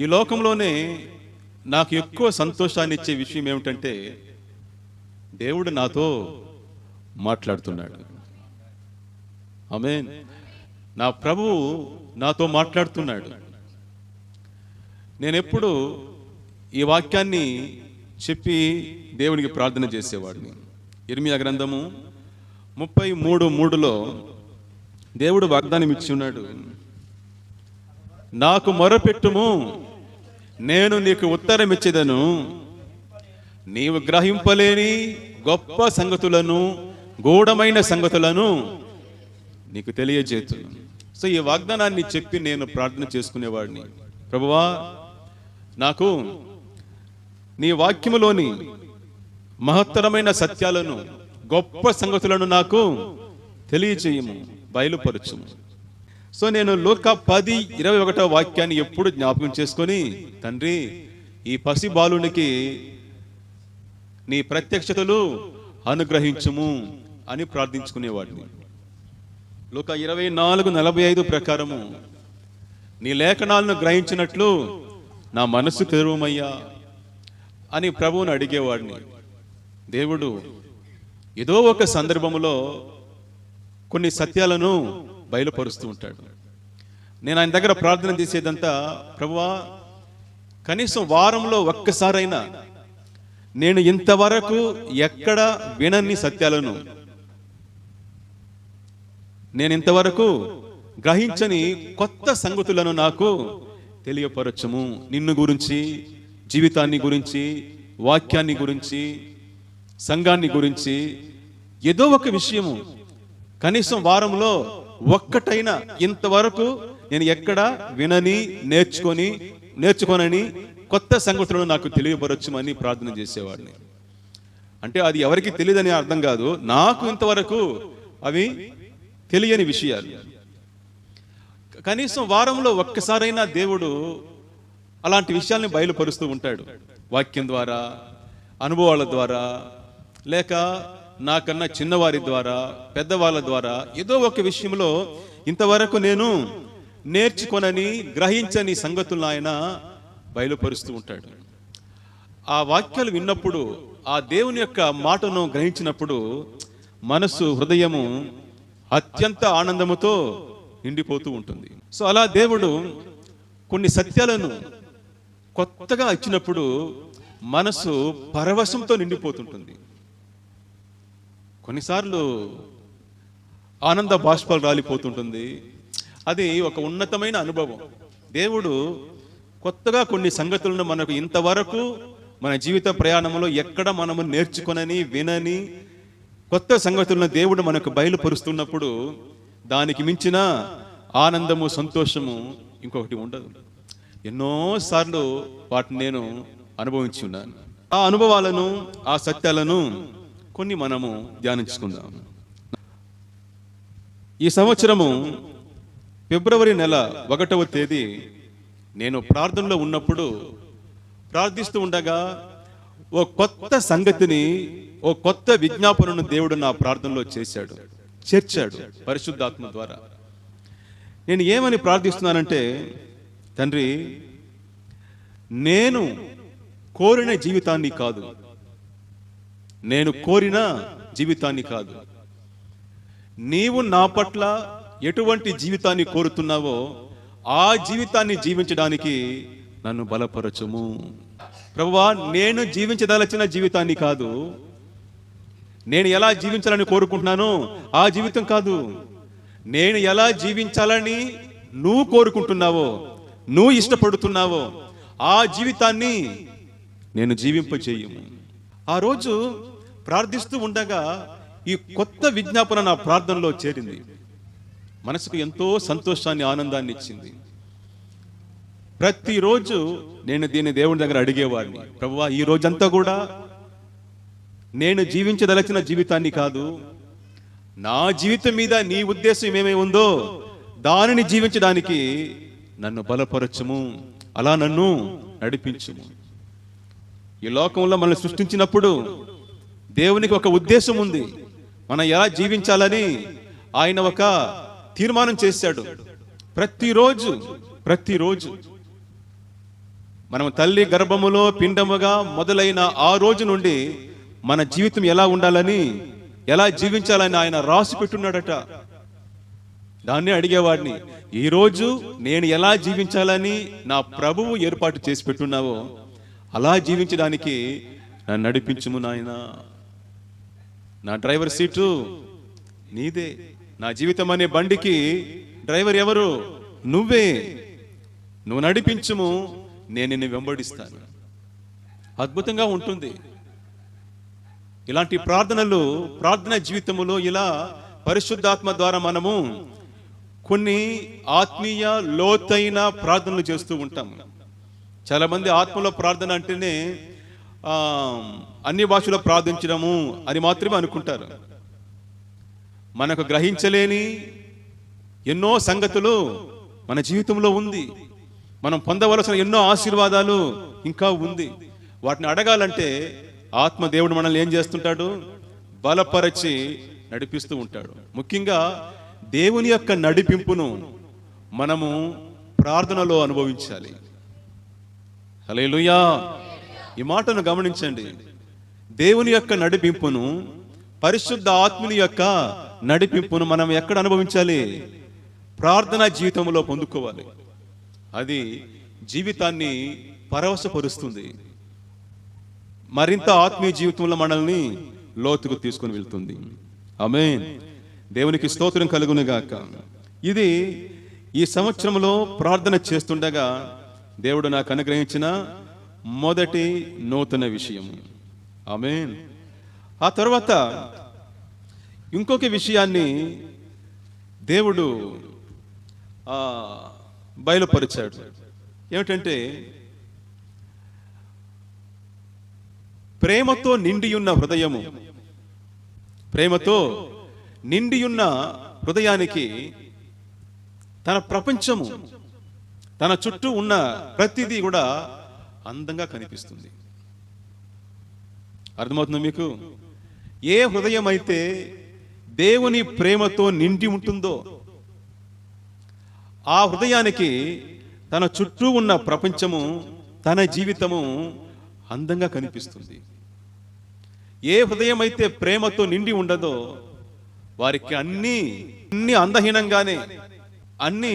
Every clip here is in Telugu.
ఈ లోకంలోనే నాకు ఎక్కువ సంతోషాన్ని ఇచ్చే విషయం ఏమిటంటే దేవుడు నాతో మాట్లాడుతున్నాడు. ఆమేన్. నా ప్రభువు నాతో మాట్లాడుతున్నాడు. నేను ఎప్పుడు ఈ వాక్యాన్ని చెప్పి దేవునికి ప్రార్థన చేసేవాడిని. ఇర్మియా గ్రంథము 33:3 దేవుడు వాగ్దానం ఇచ్చి ఉన్నాడు. నాకు మొరపెట్టుము, నేను నీకు ఉత్తరం ఇచ్చేదను, నీవు గ్రహింపలేని గొప్ప సంగతులను, గూఢమైన సంగతులను నీకు తెలియజేతును. సో ఈ వాగ్దానాన్ని చెప్పి నేను ప్రార్థన చేసుకునేవాడిని. ప్రభువా, నాకు నీ వాక్యములోని మహత్తరమైన సత్యాలను, గొప్ప సంగతులను నాకు తెలియచేయము, బయలుపరచుము. సో నేను లూకా 10:21 వాక్యాన్ని ఎప్పుడు జ్ఞాపకం చేసుకొని, తండ్రి, ఈ పసి బాలునికి నీ ప్రత్యక్షతలు అనుగ్రహించుము అని ప్రార్థించుకునేవాడిని. లూకా 24:45 ప్రకారము, నీ లేఖనాలను గ్రహించినట్లు నా మనస్సు తెరువమయ్యా అని ప్రభువుని అడిగేవాడిని. దేవుడు ఏదో ఒక సందర్భంలో కొన్ని సత్యాలను బయలుపరుస్తూ ఉంటాడు. నేను ఆయన దగ్గర ప్రార్థన చేసేదంతా, ప్రభువా, కనీసం వారంలో ఒక్కసారైనా నేను ఇంతవరకు ఎక్కడ వినని సత్యాలను, నేను ఇంతవరకు గ్రహించని కొత్త సంగతులను నాకు తెలియపరచము. నిన్ను గురించి, జీవితాన్ని గురించి, వాక్యాన్ని గురించి, సంఘాన్ని గురించి ఏదో ఒక విషయము కనీసం వారంలో ఒక్కటైనా ఇంతవరకు నేను ఎక్కడ వినని, నేర్చుకోనని కొత్త సంగతులను నాకు తెలియపరచమని ప్రార్థన చేసేవాడిని. అంటే అది ఎవరికి తెలియదని అర్థం కాదు, నాకు ఇంతవరకు అవి తెలియని విషయాలు. కనీసం వారంలో ఒక్కసారైనా దేవుడు అలాంటి విషయాల్ని బయలుపరుస్తూ ఉంటాడు. వాక్యం ద్వారా, అనుభవాల ద్వారా, లేక నాకన్నా చిన్నవారి ద్వారా, పెద్దవాళ్ళ ద్వారా ఏదో ఒక విషయంలో ఇంతవరకు నేను నేర్చుకొనని, గ్రహించని సంగతులను ఆయన బయలుపరుస్తూ ఉంటాడు. ఆ వాక్యాలు విన్నప్పుడు, ఆ దేవుని యొక్క మాటను గ్రహించినప్పుడు మనసు, హృదయము అత్యంత ఆనందముతో నిండిపోతూ ఉంటుంది. సో అలా దేవుడు కొన్ని సత్యాలను కొత్తగా ఇచ్చినప్పుడు మనసు పరవశంతో నిండిపోతుంటుంది. కొన్నిసార్లు ఆనంద బాష్పాలు రాలిపోతుంటుంది. అది ఒక ఉన్నతమైన అనుభవం. దేవుడు కొత్తగా కొన్ని సంగతులను మనకు ఇంతవరకు మన జీవిత ప్రయాణంలో ఎక్కడ మనము నేర్చుకొనని, వినని కొత్త సంగతులను దేవుడు మనకు బయలుపరుస్తున్నప్పుడు దానికి మించిన ఆనందము, సంతోషము ఇంకొకటి ఉండదు. ఎన్నోసార్లు వాటిని నేను అనుభవించి ఉన్నాను. ఆ అనుభవాలను, ఆ సత్యాలను కొన్ని మనము ధ్యానించుకుందాం. ఈ సంవత్సరము ఫిబ్రవరి నెల 1వ తేదీ నేను ప్రార్థనలో ఉన్నప్పుడు, ప్రార్థిస్తూ ఉండగా ఓ కొత్త సంగతిని, ఓ కొత్త విజ్ఞాపనను దేవుడు నా ప్రార్థనలో చేర్చాడు పరిశుద్ధాత్మ ద్వారా. నేను ఏమని ప్రార్థిస్తున్నానంటే, తండ్రి, నేను కోరిన జీవితాన్ని కాదు, నేను కోరిన జీవితాన్ని కాదు, నీవు నా పట్ల ఎటువంటి జీవితాన్ని కోరుతున్నావో ఆ జీవితాన్ని జీవించడానికి నన్ను బలపరచుము. ప్రభువా, నేను జీవించదలచిన జీవితాన్ని కాదు, నేను ఎలా జీవించాలని కోరుకుంటున్నానో ఆ జీవితం కాదు, నేను ఎలా జీవించాలని నువ్వు కోరుకుంటున్నావో, నువ్వు ఇష్టపడుతున్నావో ఆ జీవితాన్ని నేను జీవింపచేయము. ఆ రోజు ప్రార్థిస్తూ ఉండగా ఈ కొత్త విజ్ఞాపన నా ప్రార్థనలో చేరింది. మనసుకు ఎంతో సంతోషాన్ని, ఆనందాన్ని ఇచ్చింది. ప్రతిరోజు నేను దీన్ని దేవుని దగ్గర అడిగేవాడిని, ప్రభువా, ఈ రోజంతా కూడా నేను జీవించదలచిన జీవితాన్ని కాదు, నా జీవితం మీద నీ ఉద్దేశం ఏమేమి ఉందో దానిని జీవించడానికి నన్ను బలపరచుము, అలా నన్ను నడిపించుము. ఈ లోకంలో మనల్ని సృష్టించినప్పుడు దేవునికి ఒక ఉద్దేశం ఉంది. మనం ఎలా జీవించాలని ఆయన ఒక తీర్మానం చేశాడు. ప్రతిరోజు మనం తల్లి గర్భములో పిండముగా మొదలైన ఆ రోజు నుండి మన జీవితం ఎలా ఉండాలని, ఎలా జీవించాలని ఆయన రాసి పెట్టున్నాడట. దాన్ని అడిగేవాడిని, ఈరోజు నేను ఎలా జీవించాలని నా ప్రభువు ఏర్పాటు చేసి పెట్టున్నావో అలా జీవించడానికి నన్ను నడిపించుము నాయనా. నా డ్రైవర్ సీటు నీదే. నా జీవితం అనే బండికి డ్రైవర్ ఎవరు? నువ్వే. నువ్వు నడిపించుము, నేను నిన్ను వెంబడిస్తాను. అద్భుతంగా ఉంటుంది. ఇలాంటి ప్రార్థనలు, ప్రార్థన జీవితములో ఇలా పరిశుద్ధాత్మ ద్వారా మనము కొన్ని ఆత్మీయ లోతైన ప్రార్థనలు చేస్తూ ఉంటాం. చాలా మంది ఆత్మలో ప్రార్థన అంటేనే అన్ని భాషలో ప్రార్థించడము అని మాత్రమే అనుకుంటారు. మనకు గ్రహించలేని ఎన్నో సంగతులు మన జీవితంలో ఉంది. మనం పొందవలసిన ఎన్నో ఆశీర్వాదాలు ఇంకా ఉంది. వాటిని అడగాలంటే ఆత్మ దేవుడు మనల్ని ఏం చేస్తుంటాడు? బలపరచి నడిపిస్తూ ఉంటాడు. ముఖ్యంగా దేవుని యొక్క నడిపింపును మనము ప్రార్థనలో అనుభవించాలి. హల్లెలూయా. ఈ మాటను గమనించండి. దేవుని యొక్క నడిపింపును, పరిశుద్ధ ఆత్మని యొక్క నడిపింపును మనం ఎక్కడ అనుభవించాలి? ప్రార్థనా జీవితంలో పొందుకోవాలి. అది జీవితాన్ని పరవశపరుస్తుంది. మరింత ఆత్మీయ జీవితంలో మనల్ని లోతుకు తీసుకుని వెళ్తుంది. ఆమేన్. దేవునికి స్తోత్రం కలుగును గాక. ఇది ఈ సంవత్సరంలో ప్రార్థన చేస్తుండగా దేవుడు నాకు అనుగ్రహించిన మొదటి నూతన విషయం. ఆమేన్. ఆ తర్వాత ఇంకొక విషయాన్ని దేవుడు బయలుపరిచాడు. ఏమిటంటే, ప్రేమతో నిండియున్న హృదయము, ప్రేమతో నిండియున్న హృదయానికి తన ప్రపంచము, తన చుట్టూ ఉన్న ప్రతిదీ కూడా అందంగా కనిపిస్తుంది. అర్థమవుతుందా మీకు? ఏ హృదయం అయితే దేవుని ప్రేమతో నిండి ఉంటుందో ఆ హృదయానికి తన చుట్టూ ఉన్న ప్రపంచము, తన జీవితము అందంగా కనిపిస్తుంది. ఏ హృదయం అయితే ప్రేమతో నిండి ఉండదో వారికి అన్ని అందహీనంగానే, అన్ని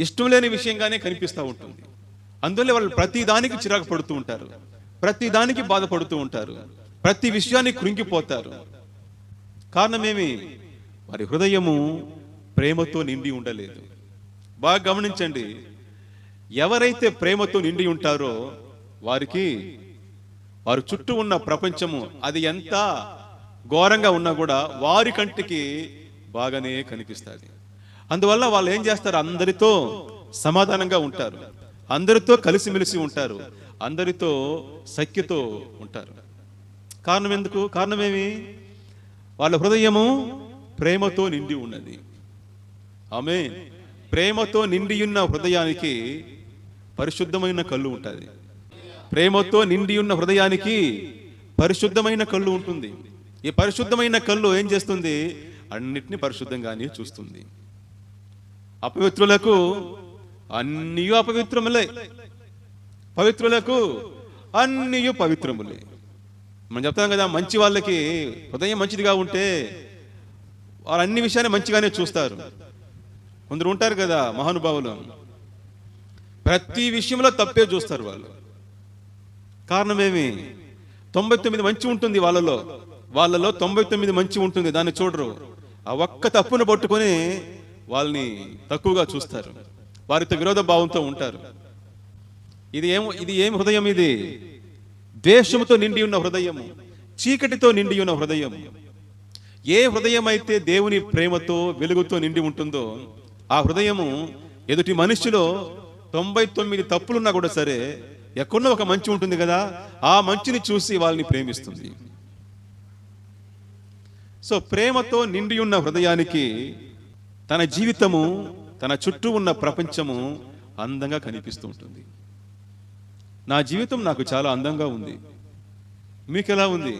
ఇష్టం లేని విషయంగానే కనిపిస్తూ ఉంటుంది. అందువల్ల వాళ్ళు ప్రతి దానికి చిరాకు పడుతూ ఉంటారు, ప్రతి దానికి బాధపడుతూ ఉంటారు, ప్రతి విషయాన్ని కృంగిపోతారు. కారణమేమి? వారి హృదయము ప్రేమతో నిండి ఉండలేదు. బాగా గమనించండి. ఎవరైతే ప్రేమతో నిండి ఉంటారో వారి చుట్టూ ఉన్న ప్రపంచము అది ఎంత ఘోరంగా ఉన్నా కూడా వారి కంటికి బాగానే కనిపిస్తుంది. అందువల్ల వాళ్ళు ఏం చేస్తారు? అందరితో సమాధానంగా ఉంటారు, అందరితో కలిసిమెలిసి ఉంటారు, అందరితో సఖ్యతో ఉంటారు. కారణం ఎందుకు? కారణమేమి? వాళ్ళ హృదయము ప్రేమతో నిండి ఉన్నది. ఆమేన్. ప్రేమతో నిండి ఉన్న హృదయానికి పరిశుద్ధమైన కళ్ళు ఉంటుంది. ప్రేమతో నిండి ఉన్న హృదయానికి పరిశుద్ధమైన కళ్ళు ఉంటుంది. ఈ పరిశుద్ధమైన కళ్ళు ఏం చేస్తుంది? అన్నిటినీ పరిశుద్ధంగానే చూస్తుంది. అపవిత్రులకు అన్నీ అపవిత్రములే, పవిత్రులకు అన్నీ పవిత్రములే. మనం చెప్తాం కదా, మంచి వాళ్ళకి హృదయం మంచిదిగా ఉంటే వారు అన్ని విషయాన్ని మంచిగానే చూస్తారు. కొందరు ఉంటారు కదా మహానుభావులు, ప్రతి విషయంలో తప్పే చూస్తారు వాళ్ళు. కారణమేమి? 99 మంచి ఉంటుంది వాళ్ళలో 99 మంచి ఉంటుంది, దాన్ని చూడరు. ఆ ఒక్క తప్పును పట్టుకొని వాళ్ళని తక్కువగా చూస్తారు, వారితో విరోధ భావంతో ఉంటారు. ఇది ఏం హృదయం? ఇది ద్వేషముతో నిండి ఉన్న హృదయము, చీకటితో నిండి ఉన్న హృదయము. ఏ హృదయం అయితే దేవుని ప్రేమతో వెలుగుతో నిండి ఉంటుందో ఆ హృదయము ఎదుటి మనిషిలో 99 తప్పులున్నా కూడా సరే ఎక్కడో ఒక మంచి ఉంటుంది కదా, ఆ మంచిని చూసి వాళ్ళని ప్రేమిస్తుంది. సో ప్రేమతో నిండి ఉన్న హృదయానికి తన జీవితము, తన చుట్టూ ఉన్న ప్రపంచము అందంగా కనిపిస్తూ ఉంటుంది. నా జీవితం నాకు చాలా అందంగా ఉంది. మీకు ఎలా ఉంది?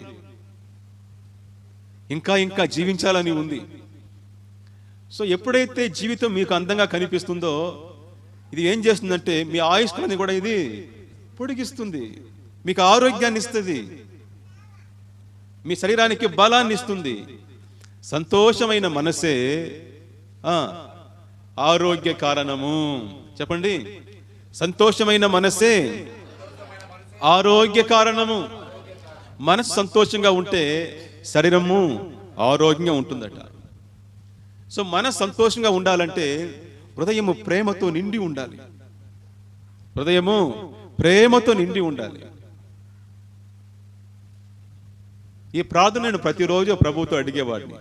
ఇంకా జీవించాలని ఉంది. సో ఎప్పుడైతే జీవితం మీకు అందంగా కనిపిస్తుందో ఇది ఏం చేస్తుందంటే మీ ఆయుష్కాన్ని కూడా ఇది పొడిగిస్తుంది, మీకు ఆరోగ్యాన్ని ఇస్తుంది, మీ శరీరానికి బలాన్ని ఇస్తుంది. సంతోషమైన మనసే ఆరోగ్య కారణము. చెప్పండి, సంతోషమైన మనసే ఆరోగ్య కారణము. మనసు సంతోషంగా ఉంటే శరీరము ఆరోగ్యంగా ఉంటుందట. సో మనసు సంతోషంగా ఉండాలంటే హృదయము ప్రేమతో నిండి ఉండాలి. హృదయము ప్రేమతో నిండి ఉండాలి. ఈ ప్రార్థన నేను ప్రతిరోజు ప్రభువుతో అడిగేవాడిని.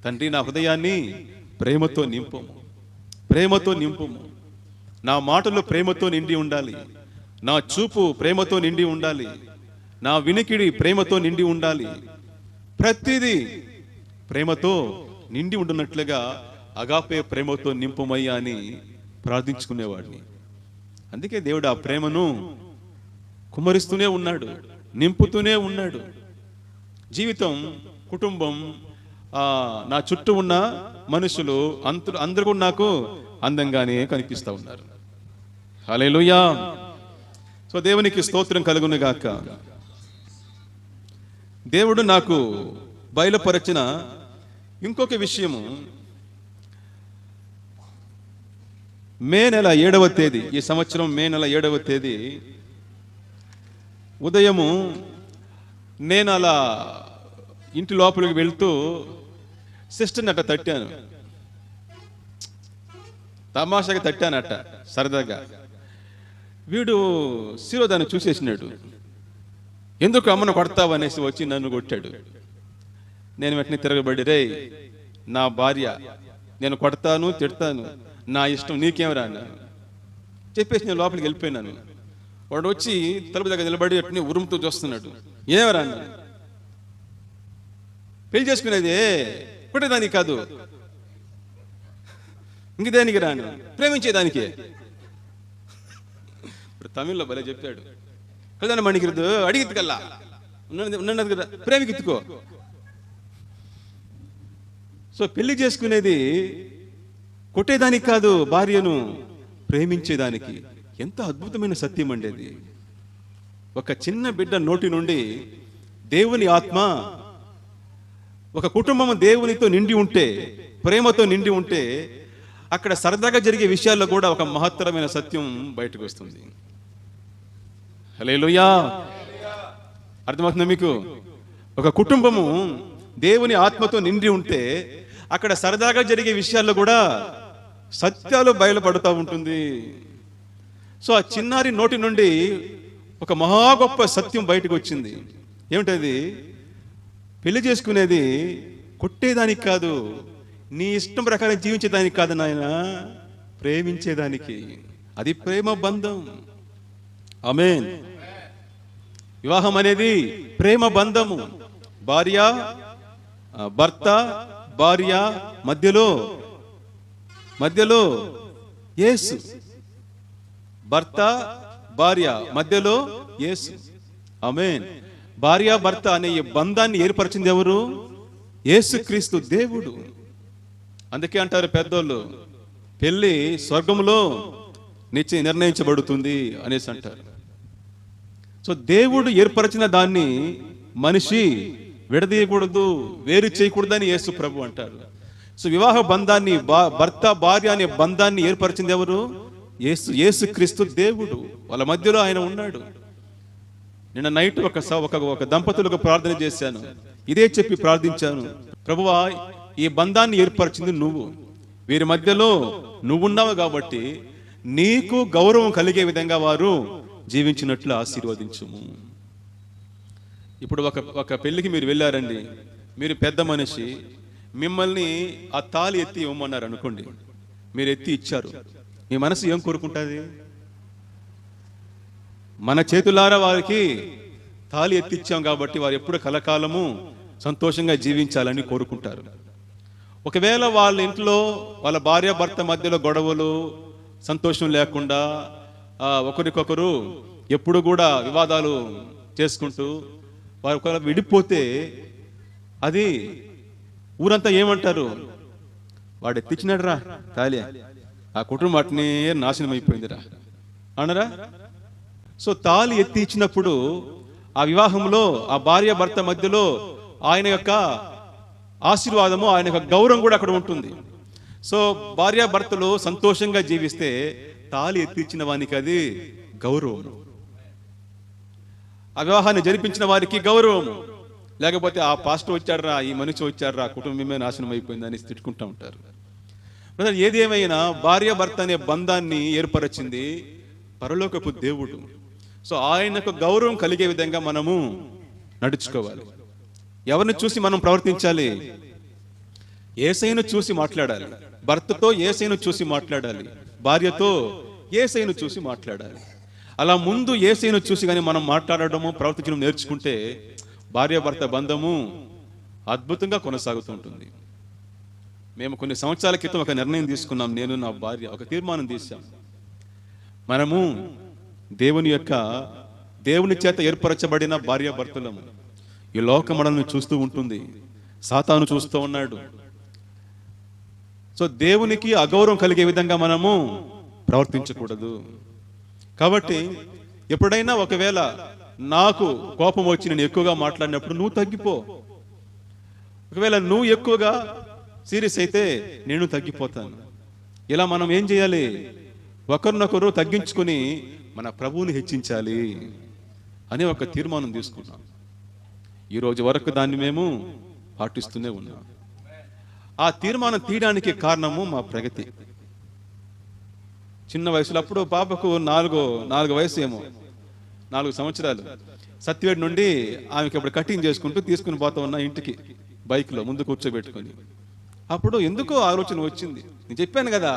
తండ్రి, నా హృదయాన్ని ప్రేమతో నింపుము, ప్రేమతో నింపుము. నా మాటలు ప్రేమతో నిండి ఉండాలి, నా చూపు ప్రేమతో నిండి ఉండాలి, నా వినికిడి ప్రేమతో నిండి ఉండాలి. ప్రతిదీ ప్రేమతో నిండి ఉండున్నట్లుగా అగాపే ప్రేమతో నింపుమయ్యా అని ప్రార్థించుకునేవాడిని. అందుకే దేవుడు ఆ ప్రేమను కుమ్మరిస్తూనే ఉన్నాడు, నింపుతూనే ఉన్నాడు. జీవితం, కుటుంబం, నా చుట్టూ ఉన్న మనుషులు అందరూ కూడా నాకు అందంగానే కనిపిస్తూ ఉన్నారు. హల్లెలూయా. సో దేవునికి స్తోత్రం కలుగును గాక. దేవుడు నాకు బయలుపరచిన ఇంకొక విషయము, మే నెల 7వ తేదీ, ఈ సంవత్సరం మే నెల 7వ తేదీ ఉదయము నేను అలా ఇంటి లోపలికి వెళ్తూ సిస్టర్ని అట్ట తట్టాను. తమాషాగా తట్టానట, సరదాగా. వీడు శిరోదాన్ని చూసేసినాడు. ఎందుకు అమ్మను కొడతావు అనేసి వచ్చి నన్ను కొట్టాడు. నేను వెంటనే తిరగబడి, రే నా భార్య, నేను కొడతాను, తిడతాను, నా ఇష్టం, నీకేమరా అన్నాను. చెప్పేసి నేను లోపలికి వెళ్ళిపోయినాను. వాడు వచ్చి తలుపు దగ్గర నిలబడి అట్నే ఉరుముతూ చూస్తున్నాడు. ఏమరా అన్నాను. పెళ్లి చేసుకునేది కొట్టేదానికి కాదు, ఇంక దేనికి రాను, ప్రేమించేదానికి. ఇప్పుడు తమిళ్లో భలే చెప్పాడు, కళ్యాణ మణికిరదు అడిగిత్తుకల్లా ఉన్నది కదా, ప్రేమికిత్తుకో. సో పెళ్లి చేసుకునేది కొట్టేదానికి కాదు, భార్యను ప్రేమించేదానికి. ఎంత అద్భుతమైన సత్యం అండి అది. ఒక చిన్న బిడ్డ నోటి నుండి దేవుని ఆత్మ, ఒక కుటుంబం దేవునితో నిండి ఉంటే, ప్రేమతో నిండి ఉంటే, అక్కడ సరదాగా జరిగే విషయాల్లో కూడా ఒక మహత్తరమైన సత్యం బయటకు వస్తుంది. హల్లెలూయా. అర్థమవుతుందా మీకు? ఒక కుటుంబము దేవుని ఆత్మతో నిండి ఉంటే అక్కడ సరదాగా జరిగే విషయాల్లో కూడా సత్యాలు బయలుపడుతూ ఉంటుంది. సో ఆ చిన్నారి నోటి నుండి ఒక మహా గొప్ప సత్యం బయటకు వచ్చింది. ఏమిటది? పెళ్లి చేసుకునేది కొట్టేదానికి కాదు, నీ ఇష్టం ప్రకారం జీవించేదానికి కాదు నాయన, ప్రేమించేదానికి. అది ప్రేమ బంధం. ఆమేన్. వివాహం అనేది ప్రేమ బంధము. భర్త భార్య మధ్యలో యేసు. భర్త భార్య మధ్యలో యేసు. ఆమేన్. భార్య భర్త అనే ఈ బంధాన్ని ఏర్పరిచింది ఎవరు? యేసుక్రీస్తు దేవుడు. అందుకే అంటారు పెద్దోళ్ళు, పెళ్లి స్వర్గంలో నిర్ణయించబడుతుంది అనేసి అంటారు. సో దేవుడు ఏర్పరిచిన దాన్ని మనిషి విడదీయకూడదు, వేరు చేయకూడదని యేసు ప్రభు అంటారు. సో వివాహ బంధాన్ని, భర్త భార్య అనే బంధాన్ని ఏర్పరిచింది ఎవరు? యేసుక్రీస్తు దేవుడు. వాళ్ళ మధ్యలో ఆయన ఉన్నాడు. నిన్న నైట్ ఒక దంపతులకు ప్రార్థన చేశాను. ఇదే చెప్పి ప్రార్థించాను, ప్రభువా ఈ బంధాన్ని ఏర్పరిచింది నువ్వు, వీరి మధ్యలో నువ్వున్నావు కాబట్టి నీకు గౌరవం కలిగే విధంగా వారు జీవించినట్లు ఆశీర్వదించుము. ఇప్పుడు ఒక పెళ్లికి మీరు వెళ్ళారండి, మీరు పెద్ద మనిషి, మిమ్మల్ని ఆ తాళి ఎత్తి ఇవ్వమన్నారు అనుకోండి, మీరు ఎత్తి ఇచ్చారు, మీ మనసు ఏం కోరుకుంటుంది? మన చేతులారా వారికి తాళి ఎత్తిచ్చాం కాబట్టి వారు ఎప్పుడు కలకాలము సంతోషంగా జీవించాలని కోరుకుంటారు. ఒకవేళ వాళ్ళ ఇంట్లో వాళ్ళ భార్య భర్త మధ్యలో గొడవలు, సంతోషం లేకుండా ఒకరికొకరు ఎప్పుడు కూడా వివాదాలు చేసుకుంటూ వారు ఒకవేళ విడిపోతే అది ఊరంతా ఏమంటారు? వాడు ఎత్తిచ్చినాడు రా తాళి, ఆ కుటుంబం అట్నే నాశనం అయిపోయిందిరా అనరా? సో తాళి ఎత్తి ఇచ్చినప్పుడు ఆ వివాహంలో ఆ భార్య భర్త మధ్యలో ఆయన యొక్క ఆశీర్వాదము, ఆయన యొక్క గౌరవం కూడా అక్కడ ఉంటుంది. సో భార్యాభర్తలు సంతోషంగా జీవిస్తే తాళి ఎత్తిచ్చిన వానికి అది గౌరవం, ఆ వివాహాన్ని జరిపించిన వారికి గౌరవం. లేకపోతే ఆ పాస్టర్ వచ్చాడరా, ఈ మనిషి వచ్చాడరా, కుటుంబమే నాశనం అయిపోయిందని తిట్టుకుంటూ ఉంటారు. ఏది ఏమైనా భార్యాభర్త అనే బంధాన్ని ఏర్పరిచింది పరలోకపు దేవుడు. సో ఆయనకు గౌరవం కలిగే విధంగా మనము నడుచుకోవాలి. ఎవరిని చూసి మనం ప్రవర్తించాలి? యేసయ్యను చూసి మాట్లాడాలి. భర్తతో యేసయ్యను చూసి మాట్లాడాలి, భార్యతో యేసయ్యను చూసి మాట్లాడాలి. అలా ముందు యేసయ్యను చూసి కానీ మనం మాట్లాడడము, ప్రవర్తించడం నేర్చుకుంటే భార్యాభర్త బంధము అద్భుతంగా కొనసాగుతుంటుంది. మేము కొన్ని సంవత్సరాల క్రితం ఒక నిర్ణయం తీసుకున్నాం, నేను నా భార్య ఒక తీర్మానం తీశాం. మనము దేవుని చేత ఏర్పరచబడిన భార్యాభర్తలము. ఈ లోకం మనల్ని చూస్తూ ఉంటుంది, సాతాను చూస్తూ ఉన్నాడు. సో దేవునికి అగౌరవం కలిగే విధంగా మనము ప్రవర్తించకూడదు. కాబట్టి ఎప్పుడైనా ఒకవేళ నాకు కోపం వచ్చి నేను ఎక్కువగా మాట్లాడినప్పుడు నువ్వు తగ్గిపో. ఒకవేళ నువ్వు ఎక్కువగా సీరియస్ అయితే నేను తగ్గిపోతాను. ఇలా మనం ఏం చేయాలి? ఒకరినొకరు తగ్గించుకుని మన ప్రభువుని హెచ్చించాలి అనే ఒక తీర్మానం తీసుకున్నాం. ఈరోజు వరకు దాన్ని మేము పాటిస్తూనే ఉన్నాం. ఆ తీర్మానం తీయడానికి కారణము మా ప్రగతి. చిన్న వయసులో అప్పుడు పాపకు నాలుగు వయసు ఏమో, 4 సంవత్సరాలు. సత్యవేడి నుండి ఆమెకి అప్పుడు కటింగ్ చేసుకుంటూ తీసుకుని పోతా ఉన్నా ఇంటికి, బైక్లో ముందు కూర్చోబెట్టుకొని. అప్పుడు ఎందుకో ఆలోచన వచ్చింది. నేను చెప్పాను కదా,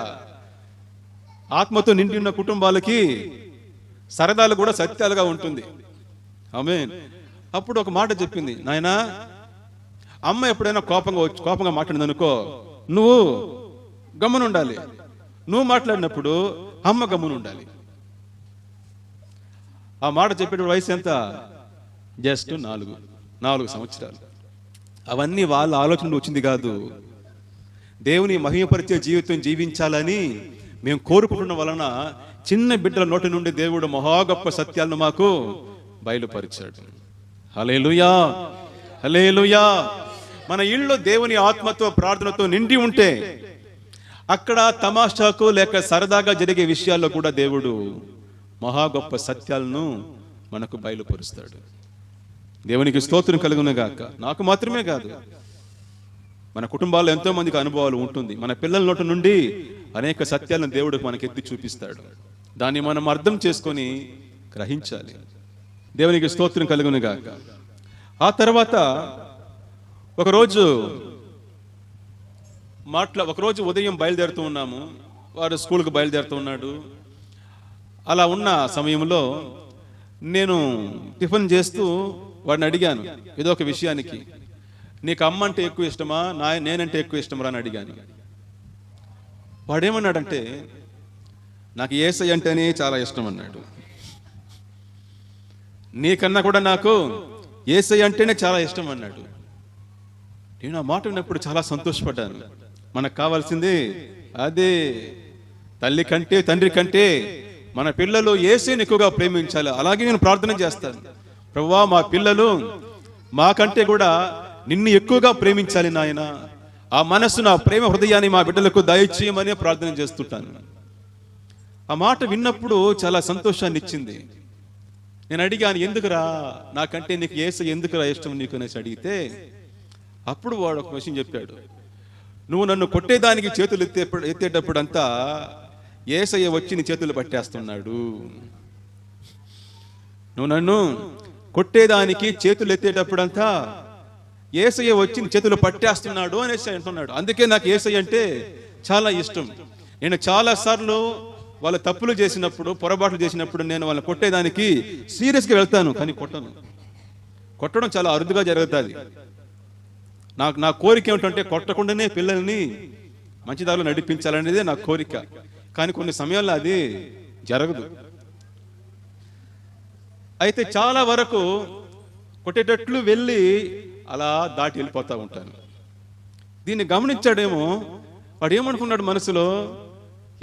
ఆత్మతో నిండి ఉన్న కుటుంబాలకి సరదాలు కూడా సత్యాలుగా ఉంటుంది. ఆమేన్. అప్పుడు ఒక మాట చెప్పింది, నాయనా అమ్మ ఎప్పుడైనా కోపంగా మాట్లాడింది అనుకో, నువ్వు గమ్మునుండాలి. నువ్వు మాట్లాడినప్పుడు అమ్మ గమ్మునుండాలి. ఆ మాట చెప్పేటప్పుడు వయసు ఎంత? జస్ట్ 4 సంవత్సరాలు. అవన్నీ వాళ్ళ ఆలోచన వచ్చింది కాదు. దేవుని మహిమపరిచే జీవితం జీవించాలని మేము కోరుకుంటున్న వలన చిన్న బిడ్డల నోటి నుండి దేవుడు మహా గొప్ప సత్యాలను మాకు బయలుపరిచాడు. హల్లెలూయా, హల్లెలూయా. మన ఇళ్ళు దేవుని ఆత్మతో ప్రార్థనతో నిండి ఉంటే అక్కడ తమాషాకు లేక సరదాగా జరిగే విషయాల్లో కూడా దేవుడు మహా గొప్ప సత్యాలను మనకు బయలుపరుస్తాడు. దేవునికి స్తోత్రం కలుగును గాక. నాకు మాత్రమే కాదు, మన కుటుంబాల్లో ఎంతో మందికి అనుభవాలు ఉంటుంది. మన పిల్లల నోటి నుండి అనేక సత్యాలను దేవుడు మనకి ఎత్తి చూపిస్తాడు. దాన్ని మనం అర్థం చేసుకొని గ్రహించాలి. దేవునికి స్తోత్రం కలుగును గాక. ఆ తర్వాత ఒకరోజు ఉదయం బయలుదేరుతూ ఉన్నాము, వాడు స్కూల్కి బయలుదేరుతూ ఉన్నాడు. అలా ఉన్న సమయంలో నేను టిఫిన్ చేస్తూ వాడిని అడిగాను ఏదో ఒక విషయానికి, నీకు అమ్మ అంటే ఎక్కువ ఇష్టమా, నేనంటే ఎక్కువ ఇష్టమరా అని అడిగాను. వాడేమన్నాడంటే, నాకు యేసయ్య అంటేనే చాలా ఇష్టం అన్నాడు. నీకన్నా కూడా నాకు యేసయ్య అంటేనే చాలా ఇష్టం అన్నాడు. నేను ఆ మాట విన్నప్పుడు చాలా సంతోషపడ్డాను. మనకు కావాల్సింది అదే. తల్లి కంటే తండ్రి కంటే మన పిల్లలు యేసుని ఎక్కువగా ప్రేమించాలి. అలాగే నేను ప్రార్థన చేస్తాను, ప్రభువా మా పిల్లలు మాకంటే కూడా నిన్ను ఎక్కువగా ప్రేమించాలి నాయన. ఆ మనస్సును, ఆ ప్రేమ హృదయాన్ని మా బిడ్డలకు దయచేయమని ప్రార్థన చేస్తుంటాను. ఆ మాట విన్నప్పుడు చాలా సంతోషాన్ని ఇచ్చింది. నేను అడిగాను, ఎందుకురా నాకంటే నీకు యేసయ్య ఎందుకురా ఇష్టం నీకు అనేసి అడిగితే, అప్పుడు వాడు ఒక విషయం చెప్పాడు. నువ్వు నన్ను కొట్టేదానికి చేతులు ఎత్తేటప్పుడు అంతా యేసయ్య వచ్చి నీ చేతులు పట్టేస్తున్నాడు. నువ్వు నన్ను కొట్టేదానికి చేతులు ఎత్తేటప్పుడంతా యేసయ్య వచ్చి నీ చేతులు పట్టేస్తున్నాడు అనేసి అంటున్నాడు. అందుకే నాకు యేసయ్య అంటే చాలా ఇష్టం. నేను చాలా సార్లు వాళ్ళు తప్పులు చేసినప్పుడు, పొరపాట్లు చేసినప్పుడు నేను వాళ్ళని కొట్టేదానికి సీరియస్గా వెళ్తాను, కానీ కొట్టడం చాలా అరుదుగా జరుగుతుంది. నా కోరిక ఏమిటంటే కొట్టకుండానే పిల్లల్ని మంచి దారిలో నడిపించాలనేదే నా కోరిక. కానీ కొన్ని సమయాల్లో అది జరగదు. అయితే చాలా వరకు కొట్టేటట్లు వెళ్ళి అలా దాటి వెళ్ళిపోతూ ఉంటాను. దీన్ని గమనించాడేమో, వాడు ఏమనుకున్నాడు మనసులో,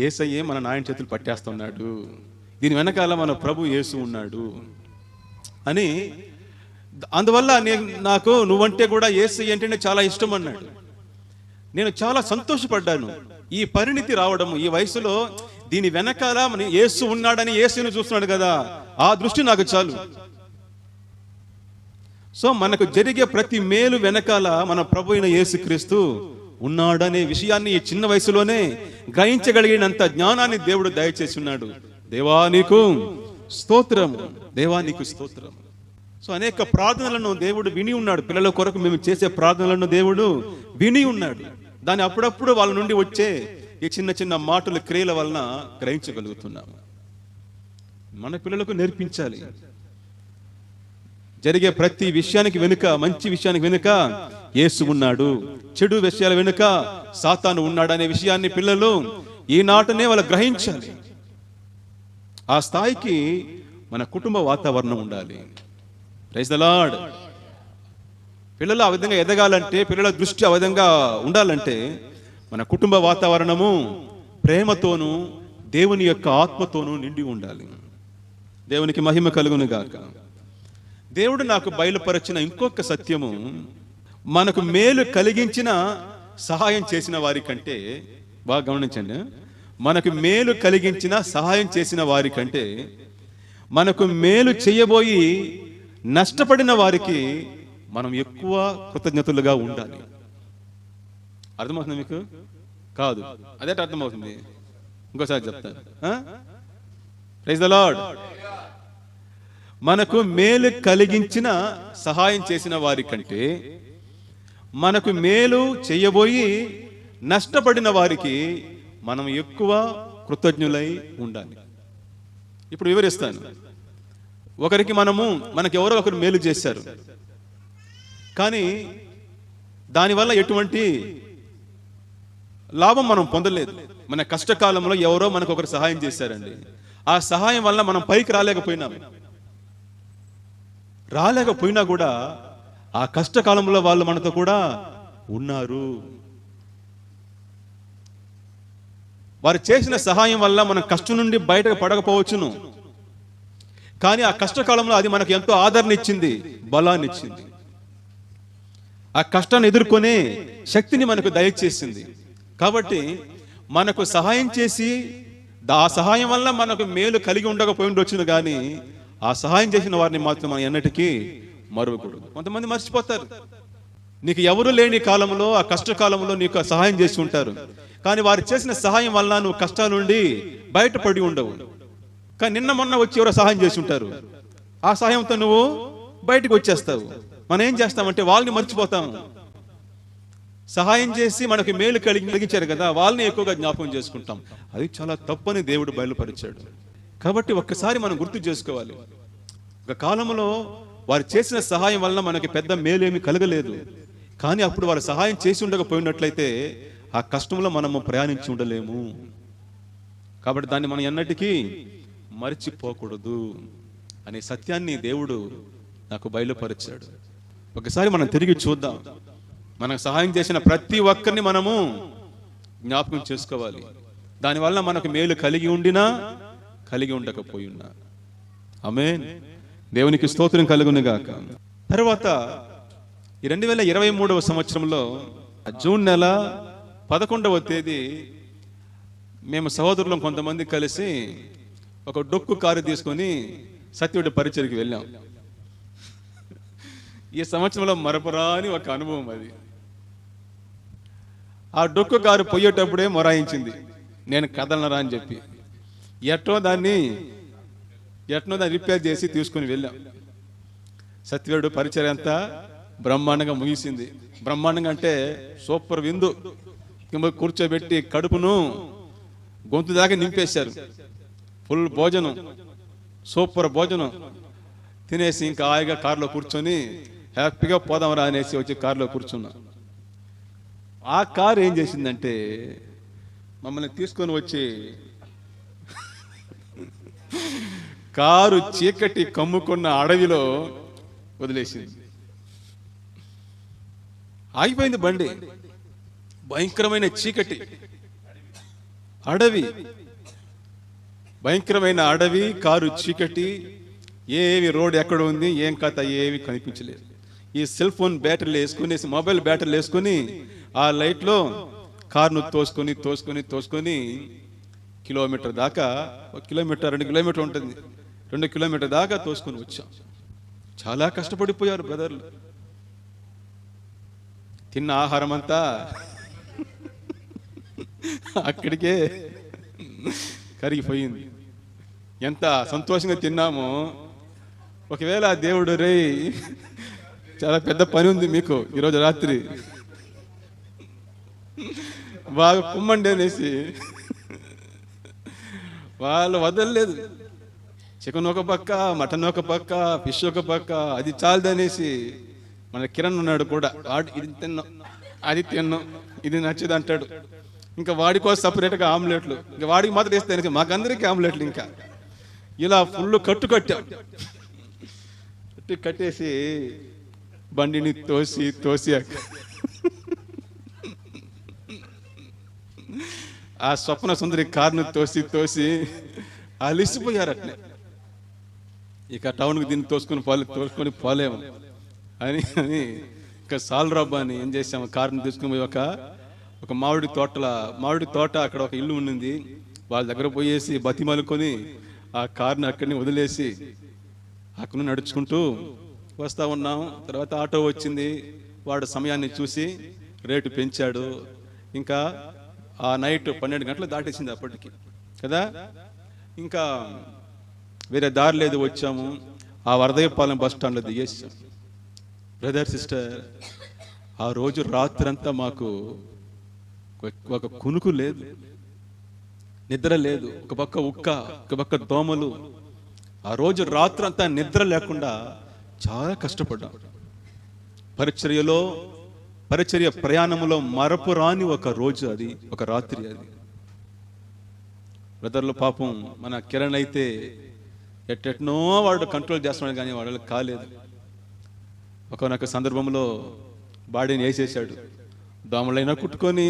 యేసయ్యే మన నాయన చేతులు పట్టేస్తున్నాడు, దీని వెనకాల మన ప్రభు యేసు ఉన్నాడు అని. అందువల్ల నాకు నువ్వంటే కూడా యేసు అంటేనే చాలా ఇష్టం అన్నాడు. నేను చాలా సంతోషపడ్డాను. ఈ పరిణితి రావడం ఈ వయసులో, దీని వెనకాల మన యేసు ఉన్నాడని, యేసుని చూస్తున్నాడు కదా, ఆ దృష్టి నాకు చాలు. సో మనకు జరిగే ప్రతి మేలు వెనకాల మన ప్రభు అయిన యేసుక్రీస్తు ఉన్నాడనే విషయాన్ని ఈ చిన్న వయసులోనే గ్రహించగలిగినంత జ్ఞానాన్ని దేవుడు దయచేసి ఉన్నాడు. దేవా నీకు స్తోత్రం, దేవా నీకు స్తోత్రం. సో అనేక ప్రార్థనలను దేవుడు విని ఉన్నాడు. పిల్లల కొరకు మేము చేసే ప్రార్థనలను దేవుడు విని ఉన్నాడు. దాన్ని అప్పుడప్పుడు వాళ్ళ నుండి వచ్చే ఈ చిన్న చిన్న మాటల క్రియల వలన గ్రహించగలుగుతున్నాము. మన పిల్లలకు నేర్పించాలి. జరిగే ప్రతి విషయానికి వెనుక, మంచి విషయానికి వెనుక యేసు ఉన్నాడు, చెడు విషయాల వెనుక సాతాను ఉన్నాడు అనే విషయాన్ని పిల్లలు ఈనాటనే వాళ్ళు గ్రహించాలి. ఆ స్థాయికి మన కుటుంబ వాతావరణం ఉండాలి. Praise the Lord. పిల్లలు ఆ విధంగా ఎదగాలంటే, పిల్లల దృష్టి ఆ విధంగా ఉండాలంటే మన కుటుంబ వాతావరణము ప్రేమతోనూ దేవుని యొక్క ఆత్మతోనూ నిండి ఉండాలి. దేవునికి మహిమ కలుగును గాక. దేవుడు నాకు బయలుపరిచిన ఇంకొక సత్యము, మనకు మేలు కలిగించిన సహాయం చేసిన వారి కంటే, బాగా గమనించండి, మనకు మేలు కలిగించిన సహాయం చేసిన వారి కంటే మనకు మేలు చేయబోయి నష్టపడిన వారికి మనం ఎక్కువ కృతజ్ఞతలుగా ఉండాలి. అర్థమవుతుంది మీకు? కాదు, అదే అర్థమవుతుంది. ఇంకోసారి చెప్తాను. Praise the Lord. మనకు మేలు కలిగించిన సహాయం చేసిన వారి కంటే మనకు మేలు చేయబోయి నష్టపడిన వారికి మనం ఎక్కువ కృతజ్ఞులై ఉండాలి. ఇప్పుడు వివరిస్తాను. మనకు ఎవరో ఒకరు మేలు చేశారు, కానీ దానివల్ల ఎటువంటి లాభం మనం పొందలేదు. మన కష్టకాలంలో ఎవరో మనకు ఒకరు సహాయం చేశారండి. ఆ సహాయం వల్ల మనం పైకి రాలేకపోయినా కూడా ఆ కష్టకాలంలో వాళ్ళు మనతో కూడా ఉన్నారు. వారు చేసిన సహాయం వల్ల మనం కష్టం నుండి బయటకు పడకపోవచ్చును, కానీ ఆ కష్టకాలంలో అది మనకు ఎంతో ఆదరణ ఇచ్చింది, బలాన్ని ఇచ్చింది. ఆ కష్టాన్ని ఎదుర్కొనే శక్తిని మనకు దయచేసింది. కాబట్టి మనకు సహాయం చేసి ఆ సహాయం వల్ల మనకు మేలు కలిగి ఉండకపోయిండొచ్చును, కానీ ఆ సహాయం చేసిన వారిని మాత్రం మనం ఎన్నటికీ మరువకూడదు. కొంతమంది మర్చిపోతారు. నీకు ఎవరు లేని కాలంలో, ఆ కష్టకాలంలో నీకు సహాయం చేసి ఉంటారు, కానీ వారు చేసిన సహాయం వల్ల నువ్వు కష్టాల నుండి బయటపడి ఉండవు. కానీ నిన్న మొన్న వచ్చి ఎవరో సహాయం చేసి ఉంటారు, ఆ సహాయంతో నువ్వు బయటకు వచ్చేస్తావు. మనం ఏం చేస్తామంటే వాళ్ళని మర్చిపోతాము. సహాయం చేసి మనకి మేలు కలిగించారు కదా, వాళ్ళని ఎక్కువగా జ్ఞాపకం చేసుకుంటాం. అది చాలా తప్పని దేవుడు బయలుపరిచాడు. కాబట్టి ఒక్కసారి మనం గుర్తు చేసుకోవాలి. ఒక కాలంలో వారు చేసిన సహాయం వలన మనకి పెద్ద మేలేమి కలగలేదు, కానీ అప్పుడు వారు సహాయం చేసి ఉండకపోయినట్లయితే ఆ కష్టంలో మనము ప్రయాణించి ఉండలేము. కాబట్టి దాన్ని మనం ఎన్నటికీ మర్చిపోకూడదు అనే సత్యాన్ని దేవుడు నాకు బయలుపరిచాడు. ఒకసారి మనం తిరిగి చూద్దాం. మనకు సహాయం చేసిన ప్రతి ఒక్కరిని మనము జ్ఞాపకం చేసుకోవాలి. దానివల్ల మనకు మేలు కలిగి ఉండినా కలిగి ఉండకపోయినా. ఆమేన్. దేవునికి స్తోత్రం కలుగును గాక. తర్వాత ఈ 2023వ సంవత్సరంలో జూన్ నెల 11వ తేదీ మేము సహోదరులం కొంతమంది కలిసి ఒక డొక్కు కారు తీసుకొని సత్యుడి పరిచయకి వెళ్ళాం. ఈ సంవత్సరంలో మరపురాని ఒక అనుభవం అది. ఆ డొక్కు కారు పోయేటప్పుడే మొరాయించింది, నేను కదలనరా అని చెప్పి. ఎట్నో దాన్ని రిపేర్ చేసి తీసుకుని వెళ్ళాం. సత్యుడు పరిచయం అంతా బ్రహ్మాండంగా ముగిసింది. బ్రహ్మాండంగా అంటే సూపర్ విందు. కూర్చోబెట్టి కడుపును గొంతు దాకా నింపేశారు. ఫుల్ భోజనం, సూపర్ భోజనం తినేసి ఇంకా హాయిగా కారులో కూర్చొని హ్యాపీగా పోదాంరా అనేసి వచ్చి కారులో కూర్చున్నాం. ఆ కారు ఏం చేసిందంటే మమ్మల్ని తీసుకొని వచ్చి కారు చీకటి కమ్ముకున్న అడవిలో వదిలేసింది. ఆగిపోయింది బండి. భయంకరమైన చీకటి అడవి. భయంకరమైన అడవి, కారు చీకటి, ఏవి రోడ్ ఎక్కడ ఉంది ఏం కథ ఏవి కనిపించలేదు. ఈ సెల్ ఫోన్ బ్యాటరీలు వేసుకుని, మొబైల్ బ్యాటరీలు వేసుకొని ఆ లైట్లో కారును తోసుకొని కిలోమీటర్ దాకా, 1 కిలోమీటర్ 2 కిలోమీటర్ ఉంటుంది, 2 కిలోమీటర్ దాకా తోసుకొని వచ్చాం. చాలా కష్టపడిపోయారు బ్రదర్లు. తిన్న ఆహారం అంతా అక్కడికే కరిగిపోయింది. ఎంత సంతోషంగా తిన్నామో. ఒకవేళ దేవుడు రే చాలా పెద్ద పని ఉంది మీకు ఈరోజు రాత్రి, బాగా కుమ్మండి అనేసి వాళ్ళు వదలలేదు. చికెన్ ఒక పక్క, మటన్ ఒక పక్క, ఫిష్ ఒక పక్క, అది చాలదనేసి మన కిరణ్ ఉన్నాడు కూడా, ఇది తిన్నాం అది తిన్నాం ఇది నచ్చదు అంటాడు. ఇంకా వాడి కోసం సపరేట్గా ఆమ్లెట్లు, ఇంకా వాడికి మాత్రం వేస్తే మాకందరికీ ఆమ్లెట్లు. ఇంకా ఇలా ఫుల్ కట్టేసి బండిని తోసి ఆ స్వప్న సుందరి కారును తోసి అలిసిపోయారు అట్లే. ఇక టౌన్కి దీన్ని తోసుకొని పోలేము అని ఇంకా సాల్రాబా అని ఏం చేసాము, కారుని తీసుకుని పోయి ఒక మామిడి తోట అక్కడ ఒక ఇల్లు ఉండింది, వాళ్ళ దగ్గర పోయేసి బతిమలుకొని ఆ కారుని అక్కడిని వదిలేసి అక్కడ నడుచుకుంటూ వస్తూ ఉన్నాం. తర్వాత ఆటో వచ్చింది, వాడు సమయాన్ని చూసి రేటు పెంచాడు. ఇంకా ఆ నైట్ 12 గంటలు దాటేసింది అప్పటికి కదా. ఇంకా వేరే దారి లేదు, వచ్చాము. ఆ వరదయ్యపాలెం బస్ స్టాండ్లో దిగేసాం. బ్రదర్ సిస్టర్, ఆ రోజు రాత్రంతా మాకు ఒక కునుకు లేదు, నిద్ర లేదు. ఒక పక్క ఉక్క, ఒక పక్క దోమలు. ఆ రోజు రాత్రంతా నిద్ర లేకుండా చాలా కష్టపడ్డాం. పరిచర్య ప్రయాణంలో మరపురాని ఒక రోజు అది, ఒక రాత్రి అది. బ్రదర్లు పాపం మన కిరణ్ అయితే ఎట్టెట్నో వాడు కంట్రోల్ చేస్తున్నాడు, కానీ వాళ్ళకి కాలేదు. ఒకనొక సందర్భంలో బాడీని వేసేసాడు, దోమలైనా కుట్టుకొని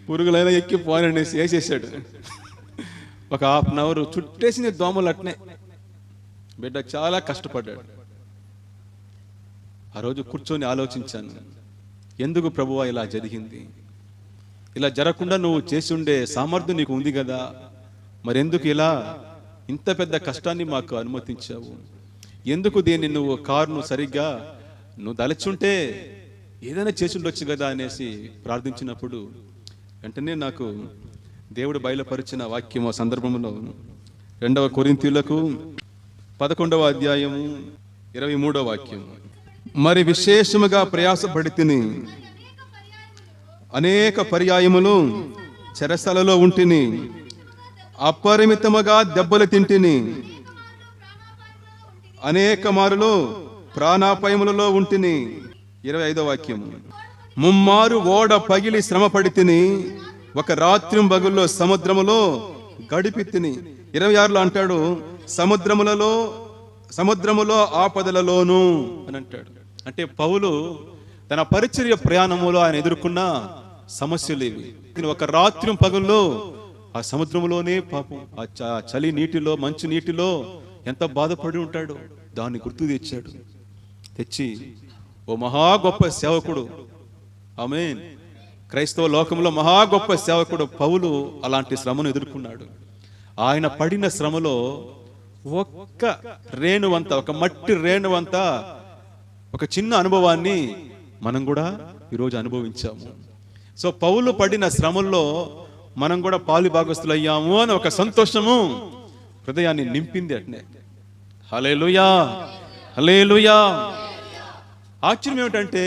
పురుగులైనా ఎక్కి పోననేసి వేసేసాడు. ఒక 1/2 అవర్ చుట్టేసిన దోమలు అట్నే. బిడ్డ చాలా కష్టపడ్డాడు. ఆ రోజు కూర్చొని ఆలోచించాను, ఎందుకు ప్రభువా ఇలా జరిగింది? ఇలా జరగకుండా నువ్వు చేసి ఉండే సామర్థ్యం నీకు ఉంది కదా, మరెందుకు ఇలా ఇంత పెద్ద కష్టాన్ని మాకు అనుమతించావు? ఎందుకు దీన్ని నువ్వు కారును సరిగ్గా నువ్వు దలచుంటే ఏదైనా చేసి ఉండొచ్చు కదా అనేసి ప్రార్థించినప్పుడు వెంటనే నాకు దేవుడు బయలుపరిచిన వాక్యం ఆ సందర్భంలో 2వ కొరింథీయులకు 11వ అధ్యాయము 23వ వాక్యం. మరి విశేషముగా ప్రయాసపడి తిని అనేక పర్యాయములు చెరసాలలో ఉంటిని, అపరిమితముగా దెబ్బలు తింటిని, అనేక మారులు ప్రాణాపాయములలో ఉంటిని. 25వ వాక్యం. ముమ్మారు ఓడ పగిలి శ్రమపడి తిని, ఒక రాత్రి పగుల్లో సముద్రములో గడిపి తిని. 26లో అంటాడు, సముద్రములో ఆపదలలోను అని అంటాడు. అంటే పౌలు తన పరిచర్య ప్రయాణములో ఆయన ఎదుర్కొన్న సమస్యలు ఇవి. ఒక రాత్రి పగుల్లో ఆ సముద్రంలోనే పాపం ఆ చలి నీటిలో, మంచు నీటిలో ఎంత బాధపడి ఉంటాడు, దాన్ని గుర్తు తెచ్చి ఓ మహా గొప్ప సేవకుడు, ఆమేన్, క్రైస్తవ లోకంలో మహా గొప్ప సేవకుడు పౌలు అలాంటి శ్రమను ఎదుర్కొన్నాడు. ఆయన పడిన శ్రమలో ఒక్క రేణువంత, ఒక మట్టి రేణువంత, ఒక చిన్న అనుభవాన్ని మనం కూడా ఈరోజు అనుభవించాము. సో పౌలు పడిన శ్రమల్లో మనం కూడా పాలు భాగస్తులు అయ్యాము అని ఒక సంతోషము హృదయాన్ని నింపింది అట్నే. హల్లెలూయా, హల్లెలూయా. ఆశ్చర్యం ఏమిటంటే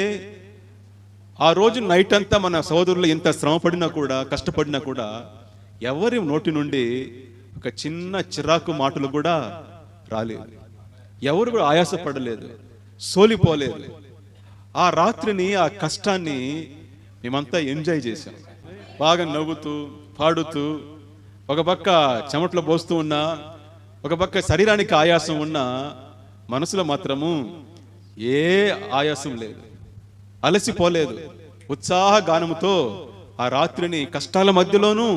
ఆ రోజు నైట్ అంతా మన సోదరులు ఎంత శ్రమ పడినా కూడా, కష్టపడినా కూడా ఎవరి నోటి నుండి ఒక చిన్న చిరాకు మాటలు కూడా రాలేదు. ఎవరు కూడా ఆయాసపడలేదు, సోలిపోలేదు. ఆ రాత్రిని, ఆ కష్టాన్ని మేమంతా ఎంజాయ్ చేశాం. బాగా నవ్వుతూ పాడుతూ, ఒక పక్క చెమట్లో పోస్తూ ఉన్నా, ఒక పక్క శరీరానికి ఆయాసం ఉన్నా, మనసులో మాత్రము ఏ ఆయాసం లేదు, అలసిపోలేదు. ఉత్సాహ గానముతో ఆ రాత్రిని కష్టాల మధ్యలోనూ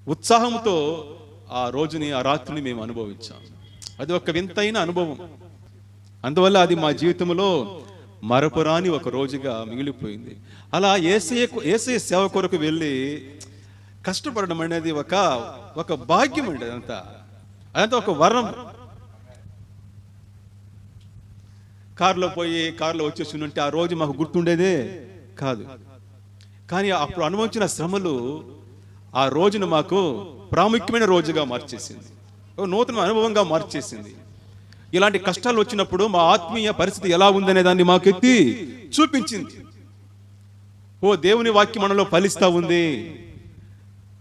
ఉత్సాహంతో ఆ రోజుని, ఆ రాత్రిని మేము అనుభవించాం. అది ఒక వింతైన అనుభవం. అందువల్ల అది మా జీవితంలో మరపురాని ఒక రోజుగా మిగిలిపోయింది. అలా యేసయ్య సేవ కొరకు వెళ్ళి కష్టపడడం అనేది ఒక భాగ్యం అండి. అదంతా ఒక వరం. కారులో వచ్చేసి ఉంటే ఆ రోజు మాకు గుర్తుండేదే కాదు. కానీ అప్పుడు అనుభవించిన శ్రమలు ఆ రోజును మాకు ప్రాముఖ్యమైన రోజుగా మార్చేసింది, ఒక నూతన అనుభవంగా మార్చేసింది. ఇలాంటి కష్టాలు వచ్చినప్పుడు మా ఆత్మీయ పరిస్థితి ఎలా ఉందనే దాన్ని మాకెత్తి చూపించింది. దేవుని వాక్యం మనలో ఫలిస్తా ఉంది.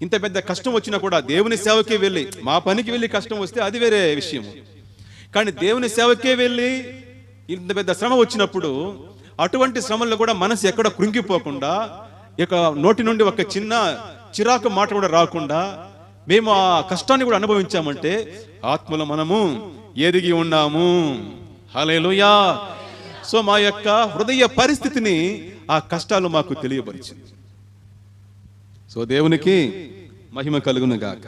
ఇంత పెద్ద కష్టం వచ్చినా కూడా దేవుని సేవకే వెళ్ళి, మా పనికి వెళ్ళి కష్టం వస్తే అది వేరే విషయం. కానీ దేవుని సేవకే వెళ్ళి ఇంత పెద్ద శ్రమ వచ్చినప్పుడు అటువంటి శ్రమల్లో కూడా మనసు ఎక్కడ కృంగిపోకుండా, ఇక నోటి నుండి ఒక చిన్న చిరాకు మాట కూడా రాకుండా మేము ఆ కష్టాన్ని కూడా అనుభవించామంటే ఆత్మలో మనము ఎదిగి ఉన్నాము. హల్లెలూయా. సో మా యొక్క హృదయ పరిస్థితిని ఆ కష్టాలు మాకు తెలియపరిచింది. సో దేవునికి మహిమ కలుగును గాక.